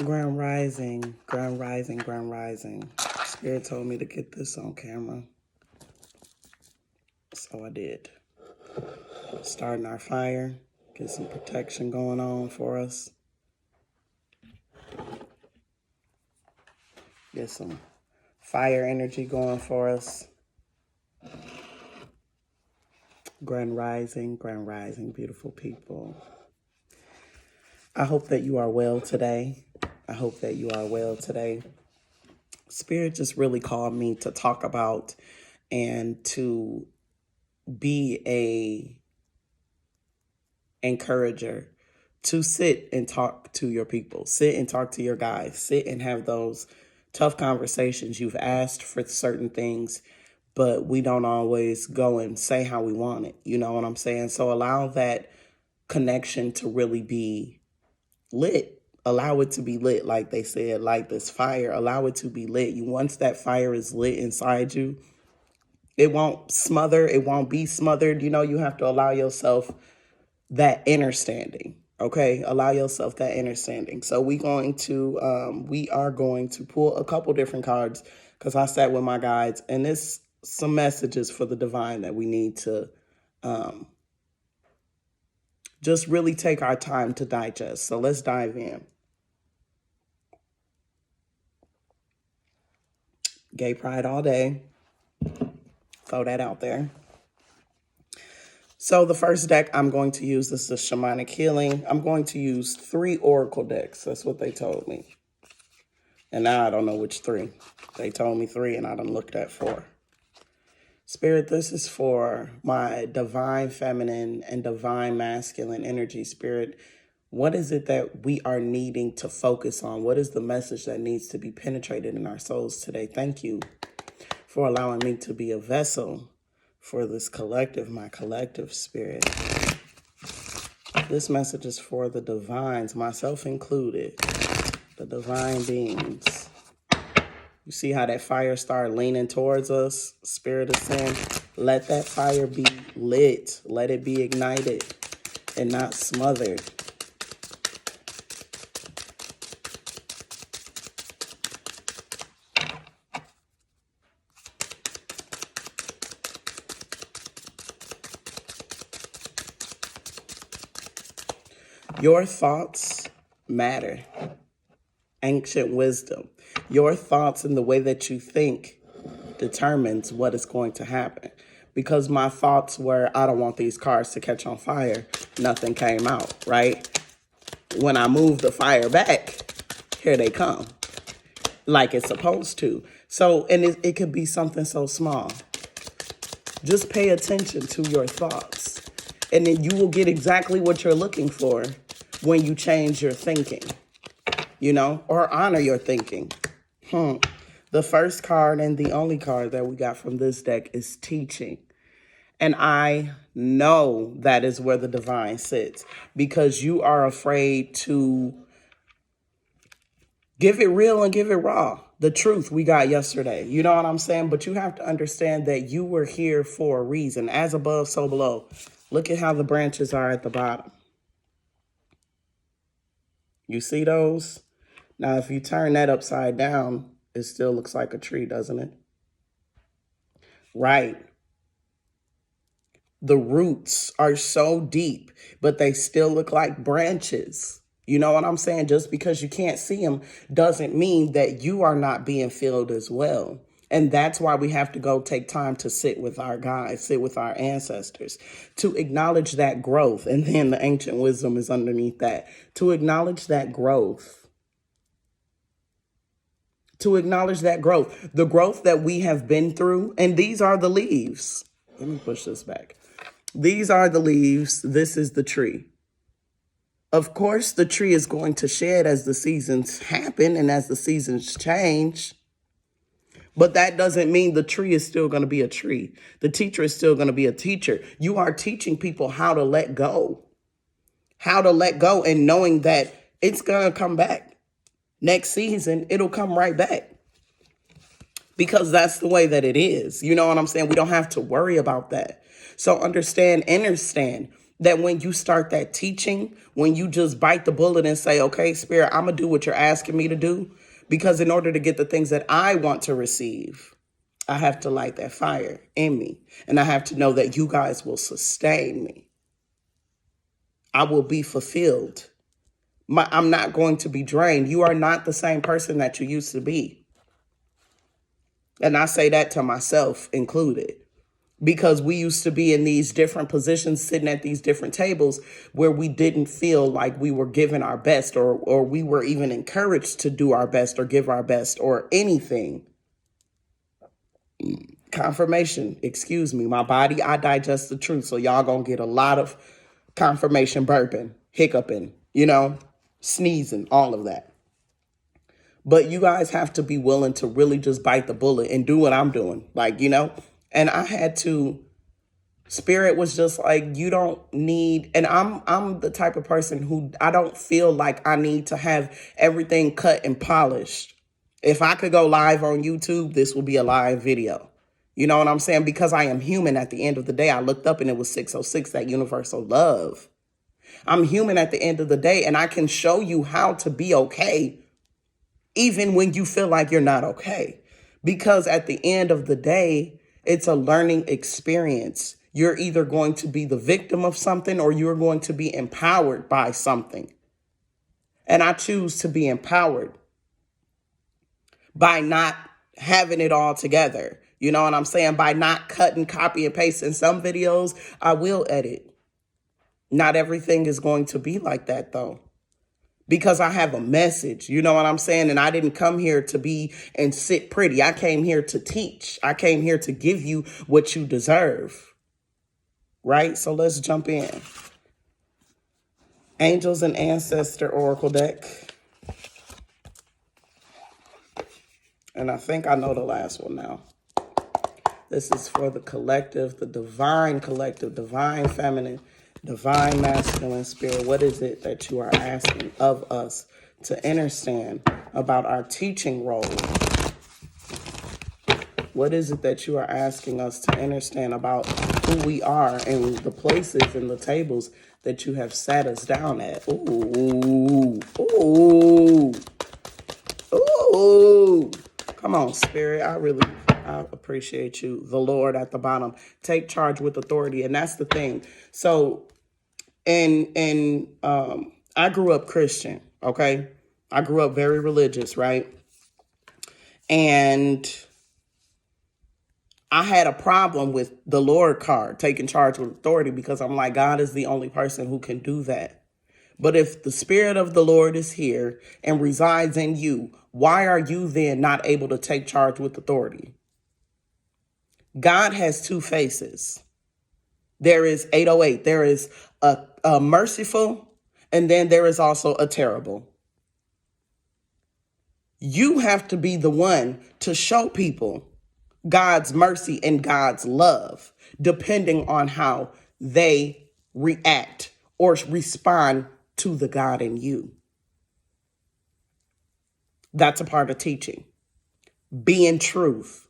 Ground rising, ground rising, ground rising. Spirit told me to get this on camera. So I did. Starting our fire. Get some protection going on for us. Get some fire energy going for us. Grand rising, beautiful people. I hope that you are well today. Spirit just really called me to talk about and to be a encourager, to sit and talk to your people, sit and talk to your guys, sit and have those tough conversations. You've asked for certain things, but we don't always go and say how we want it. You know what I'm saying? So allow that connection to really be lit. Allow it to be lit, like they said, like this fire. Allow it to be lit. Once that fire is lit inside you, it won't smother. It won't be smothered. You have to allow yourself that inner standing. Okay, allow yourself that inner standing. So we are going to pull a couple different cards because I sat with my guides, and there's some messages for the divine that we need to just really take our time to digest. So let's dive in. Gay pride all day. Throw that out there. So the first deck I'm going to use is the Shamanic Healing. I'm going to use 3 Oracle decks. That's what they told me. And now I don't know which 3. They told me 3 and I done looked at 4. Spirit, this is for my divine feminine and divine masculine energy. Spirit, what is it that we are needing to focus on? What is the message that needs to be penetrated in our souls today? Thank you for allowing me to be a vessel for this collective, my collective spirit. This message is for the divines, myself included, the divine beings. You see how that fire started leaning towards us? Spirit is saying, let that fire be lit. Let it be ignited and not smothered. Your thoughts matter. Ancient wisdom. Your thoughts and the way that you think determines what is going to happen. Because my thoughts were, I don't want these cars to catch on fire. Nothing came out, right? When I move the fire back, here they come. Like it's supposed to. So, and it could be something so small. Just pay attention to your thoughts. And then you will get exactly what you're looking for when you change your thinking, or honor your thinking. The first card and the only card that we got from this deck is teaching. And I know that is where the divine sits because you are afraid to give it real and give it raw. The truth we got yesterday. You know what I'm saying? But you have to understand that you were here for a reason. As above, so below. Look at how the branches are at the bottom. You see those? Now, if you turn that upside down, it still looks like a tree, doesn't it? Right. The roots are so deep, but they still look like branches. You know what I'm saying? Just because you can't see them doesn't mean that you are not being filled as well. And that's why we have to go take time to sit with our guides, sit with our ancestors, to acknowledge that growth. And then the ancient wisdom is underneath that. To acknowledge that growth. To acknowledge that growth. The growth that we have been through. And these are the leaves. Let me push this back. These are the leaves. This is the tree. Of course, the tree is going to shed as the seasons happen and as the seasons change. But that doesn't mean the tree is still going to be a tree. The teacher is still going to be a teacher. You are teaching people how to let go. How to let go and knowing that it's going to come back. Next season, it'll come right back. Because that's the way that it is. You know what I'm saying? We don't have to worry about that. So understand that when you start that teaching, when you just bite the bullet and say, okay, Spirit, I'm going to do what you're asking me to do, because in order to get the things that I want to receive, I have to light that fire in me. And I have to know that you guys will sustain me. I will be fulfilled. I'm not going to be drained. You are not the same person that you used to be. And I say that to myself included, because we used to be in these different positions, sitting at these different tables where we didn't feel like we were giving our best, or we were even encouraged to do our best or give our best or anything. Confirmation, excuse me, my body, I digest the truth. So y'all gonna get a lot of confirmation burping, hiccuping, sneezing, all of that. But you guys have to be willing to really just bite the bullet and do what I'm doing. And I had to, Spirit was just like, you don't need, and I'm the type of person who I don't feel like I need to have everything cut and polished. If I could go live on YouTube, this will be a live video. You know what I'm saying? Because I am human at the end of the day. I looked up and it was 606, that universal love. I'm human at the end of the day, and I can show you how to be okay even when you feel like you're not okay. Because at the end of the day, it's a learning experience. You're either going to be the victim of something or you're going to be empowered by something. And I choose to be empowered by not having it all together. You know what I'm saying? By not cutting, copy, and paste. In some videos, I will edit. Not everything is going to be like that, though, because I have a message. You know what I'm saying? And I didn't come here to be and sit pretty. I came here to teach. I came here to give you what you deserve. Right? So let's jump in. Angels and Ancestor Oracle deck. And I think I know the last one now. This is for the collective, the divine collective, divine feminine, divine masculine spirit. What is it that you are asking of us to understand about our teaching role? What is it that you are asking us to understand about who we are and the places and the tables that you have sat us down at? Ooh, ooh, ooh. Come on, Spirit. I appreciate you. The Lord at the bottom. Take charge with authority. And that's the thing. So, I grew up Christian, okay? I grew up very religious, right? And I had a problem with the Lord card, taking charge with authority, because I'm like, God is the only person who can do that. But if the Spirit of the Lord is here and resides in you, why are you then not able to take charge with authority? God has two faces. There is 808. There is a merciful, and then there is also a terrible. You have to be the one to show people God's mercy and God's love, depending on how they react or respond to the God in you. That's a part of teaching. Being truth,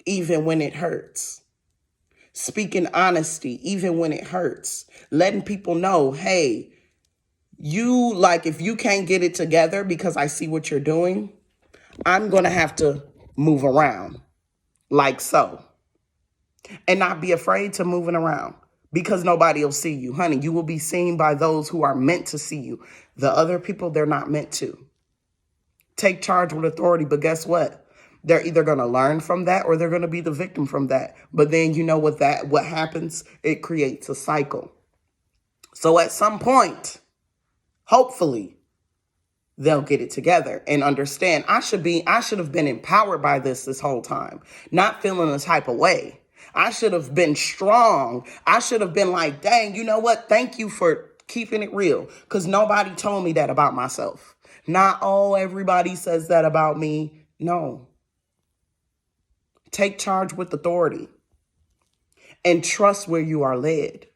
even when it hurts. Speaking honesty, even when it hurts. Letting people know, hey, if you can't get it together because I see what you're doing, I'm going to have to move around like so. And not be afraid to moving around, because nobody will see you. Honey, you will be seen by those who are meant to see you. The other people, they're not meant to. Take charge with authority, but guess what? They're either going to learn from that or they're going to be the victim from that. But then you know what happens? It creates a cycle. So at some point, hopefully, they'll get it together and understand I should have been empowered by this whole time, not feeling a type of way. I should have been strong. I should have been like, dang, you know what? Thank you for keeping it real, because nobody told me that about myself. Not, everybody says that about me. No. Take charge with authority and trust where you are led.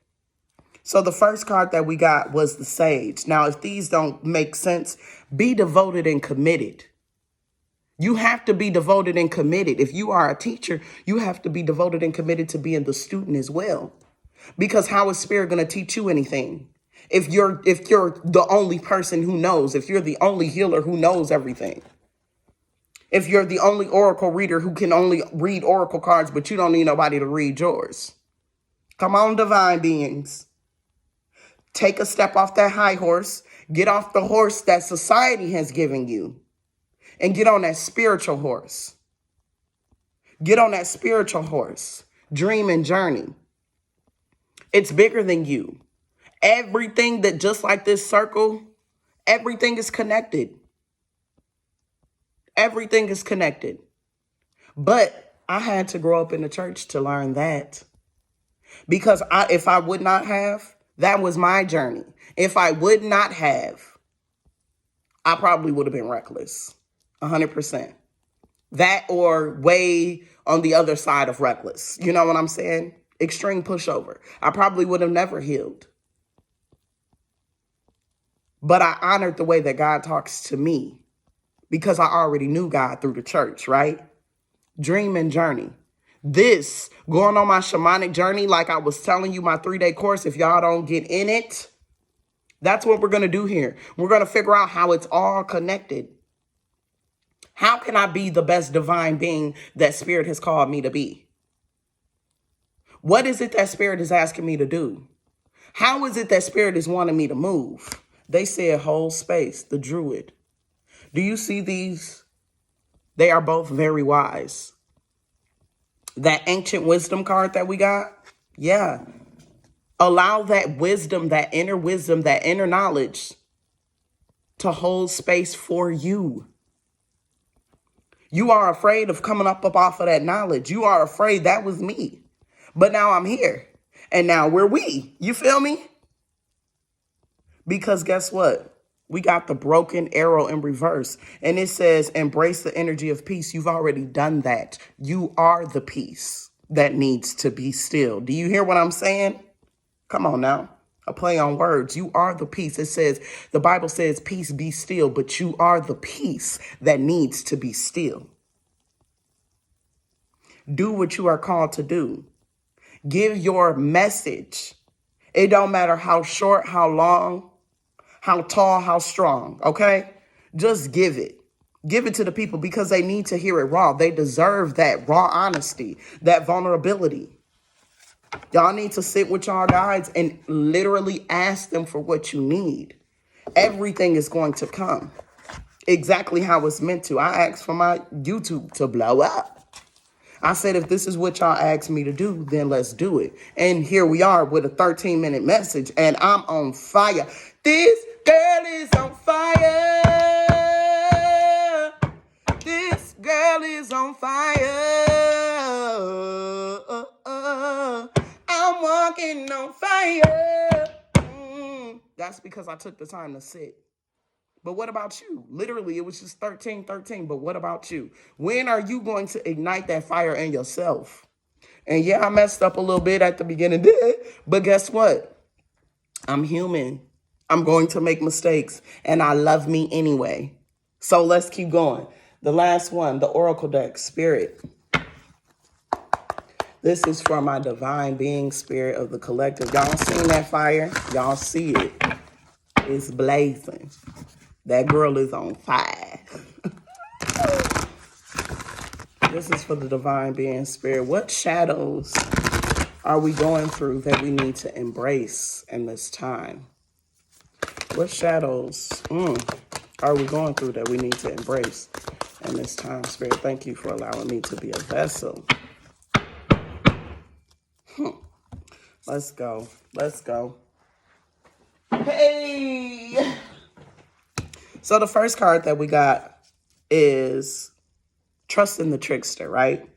So the first card that we got was the Sage. Now, if these don't make sense, be devoted and committed. You have to be devoted and committed. If you are a teacher, you have to be devoted and committed to being the student as well. Because how is spirit going to teach you anything? If you're the only person who knows, if you're the only healer who knows everything, if you're the only oracle reader who can only read oracle cards, but you don't need nobody to read yours. Come on, divine beings. Take a step off that high horse. Get off the horse that society has given you and get on that spiritual horse. Get on that spiritual horse. Dream and journey. It's bigger than you. Everything that, just like this circle, everything is connected. Everything is connected. But I had to grow up in the church to learn that. Because if I would not have, that was my journey. If I would not have, I probably would have been reckless. 100%. That or way on the other side of reckless. You know what I'm saying? Extreme pushover. I probably would have never healed. But I honored the way that God talks to me because I already knew God through the church, right? Dream and journey. This, going on my shamanic journey, like I was telling you, my 3-day course, if y'all don't get in it, that's what we're going to do here. We're going to figure out how it's all connected. How can I be the best divine being that Spirit has called me to be? What is it that Spirit is asking me to do? How is it that Spirit is wanting me to move? They said hold space, the druid. Do you see these? They are both very wise. That ancient wisdom card that we got, yeah. Allow that wisdom, that inner knowledge to hold space for you. You are afraid of coming up off of that knowledge. You are afraid that was me. But now I'm here. And now we're we. You feel me? Because guess what? We got the broken arrow in reverse. And it says, embrace the energy of peace. You've already done that. You are the peace that needs to be still. Do you hear what I'm saying? Come on now. A play on words. You are the peace. It says, the Bible says, peace be still, but you are the peace that needs to be still. Do what you are called to do. Give your message. It don't matter how short, how long, how tall, how strong, okay? Just give it. Give it to the people because they need to hear it raw. They deserve that raw honesty, that vulnerability. Y'all need to sit with y'all guides and literally ask them for what you need. Everything is going to come exactly how it's meant to. I asked for my YouTube to blow up. I said, if this is what y'all asked me to do, then let's do it. And here we are with a 13-minute message, and I'm on fire. This girl is on fire. This girl is on fire. I'm walking on fire. That's because I took the time to sit. But what about you? Literally, it was just 13. But what about you? When are you going to ignite that fire in yourself? And yeah, I messed up a little bit at the beginning, but guess what? I'm human. I'm going to make mistakes, and I love me anyway. So let's keep going. The last one, the Oracle deck, Spirit. This is for my divine being, Spirit of the collective. Y'all seen that fire? Y'all see it. It's blazing. That girl is on fire. This is for the divine being, Spirit. What shadows are we going through that we need to embrace in this time? What shadows are we going through that we need to embrace in this time, Spirit? Thank you for allowing me to be a vessel. Let's go. Let's go. Hey! So the first card that we got is trust in the trickster, right?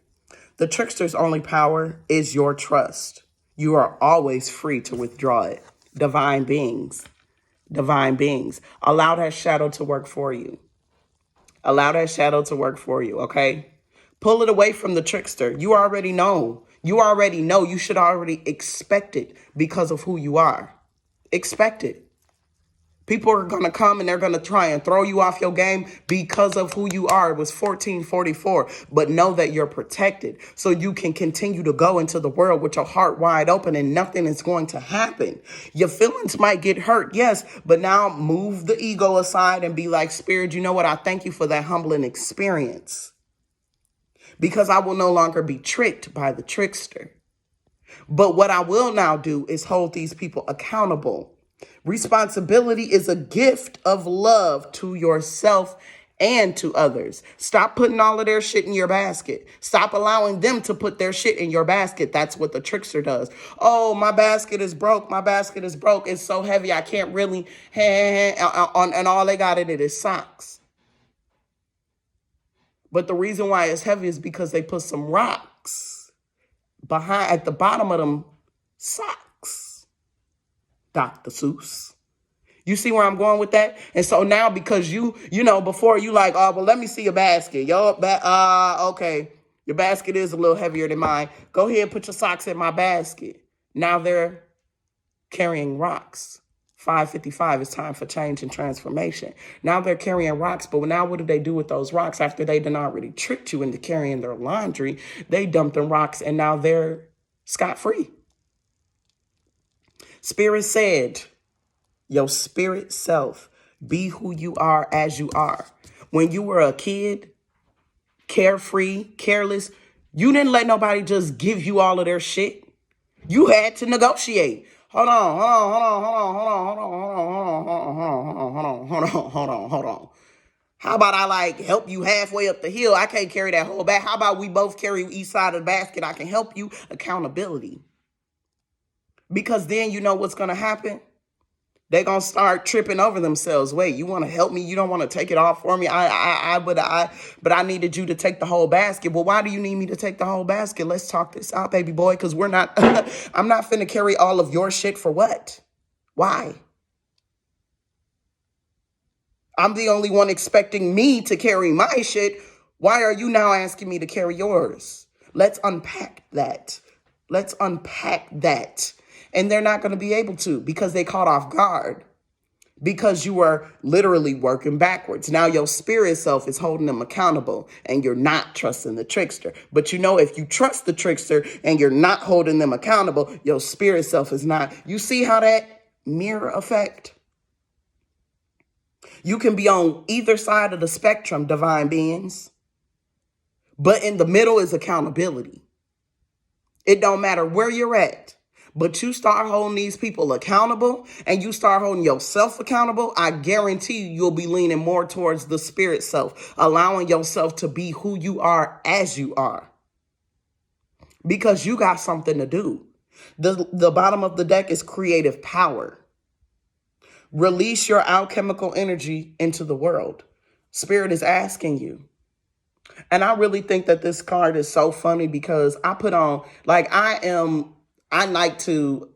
The trickster's only power is your trust. You are always free to withdraw it. Divine beings. Allow that shadow to work for you. Allow that shadow to work for you, okay? Pull it away from the trickster. You already know. You should already expect it because of who you are. Expect it. People are going to come and they're going to try and throw you off your game because of who you are. It was 1444, but know that you're protected so you can continue to go into the world with your heart wide open and nothing is going to happen. Your feelings might get hurt, yes, but now move the ego aside and be like, Spirit, you know what? I thank you for that humbling experience because I will no longer be tricked by the trickster. But what I will now do is hold these people accountable. Responsibility is a gift of love to yourself and to others. Stop putting all of their shit in your basket. Stop allowing them to put their shit in your basket. That's what the trickster does. Oh, my basket is broke. My basket is broke. It's so heavy. I can't really, and all they got in it is socks. But the reason why it's heavy is because they put some rocks behind at the bottom of them socks. Dr. Seuss. You see where I'm going with that? And so now because you know, before you like, oh, well, let me see your basket. Okay. Your basket is a little heavier than mine. Go ahead and put your socks in my basket. Now they're carrying rocks. 555 is time for change and transformation. Now they're carrying rocks, but now what do they do with those rocks after they done already tricked you into carrying their laundry? They dumped the rocks and now they're scot-free. Spirit said, your spirit self, be who you are as you are. When you were a kid, carefree, careless, you didn't let nobody just give you all of their shit. You had to negotiate. Hold on. How about I like help you halfway up the hill? I can't carry that whole bag. How about we both carry each side of the basket? I can help you. Accountability. Because then you know what's going to happen? They're going to start tripping over themselves. Wait, you want to help me? You don't want to take it off for me? But I needed you to take the whole basket. Well, why do you need me to take the whole basket? Let's talk this out, baby boy, because we're not, I'm not finna carry all of your shit for what? Why? I'm the only one expecting me to carry my shit. Why are you now asking me to carry yours? Let's unpack that. Let's unpack that. And they're not going to be able to because they caught off guard. Because you are literally working backwards. Now your spirit self is holding them accountable and you're not trusting the trickster. But you know, if you trust the trickster and you're not holding them accountable, your spirit self is not. You see how that mirror effect? You can be on either side of the spectrum, divine beings. But in the middle is accountability. It don't matter where you're at. But you start holding these people accountable and you start holding yourself accountable, I guarantee you'll be leaning more towards the spirit self, allowing yourself to be who you are as you are. Because you got something to do. The bottom of the deck is creative power. Release your alchemical energy into the world. Spirit is asking you. And I really think that this card is so funny because I put on, like, I like to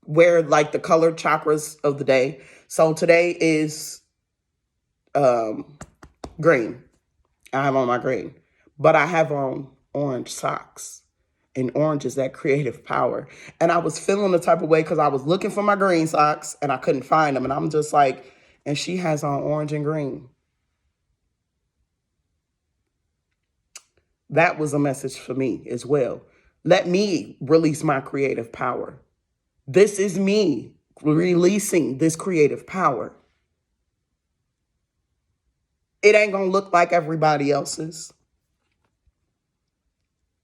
wear like the colored chakras of the day. So today is green. I have on my green, but I have on orange socks. And orange is that creative power. And I was feeling the type of way because I was looking for my green socks and I couldn't find them. And I'm just like, and she has on orange and green. That was a message for me as well. Let me release my creative power. This is me releasing this creative power. It ain't going to look like everybody else's,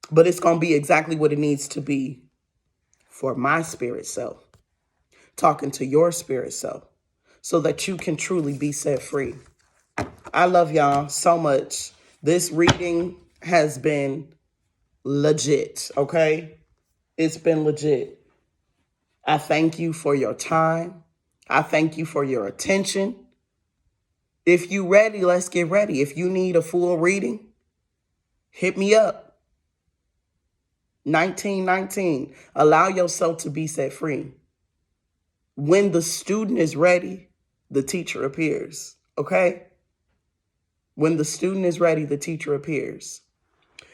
but it's going to be exactly what it needs to be for my spirit self, talking to your spirit self so that you can truly be set free. I love y'all so much. This reading has been legit, okay? It's been legit. I thank you for your time. I thank you for your attention. If you ready, let's get ready. If you need a full reading, hit me up. 1919. Allow yourself to be set free. When the student is ready, the teacher appears, okay? When the student is ready, the teacher appears.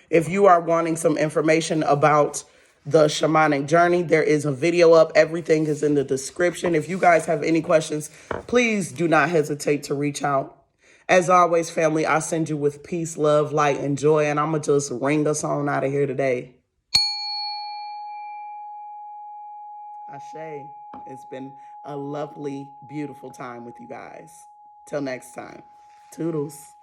If you are wanting some information about the shamanic journey. There is a video up. Everything is in the description. If you guys have any questions, please do not hesitate to reach out. As always, family, I send you with peace, love, light, and joy. And I'm going to just ring us on out of here today. Ashe. It's been a lovely, beautiful time with you guys. Till next time. Toodles.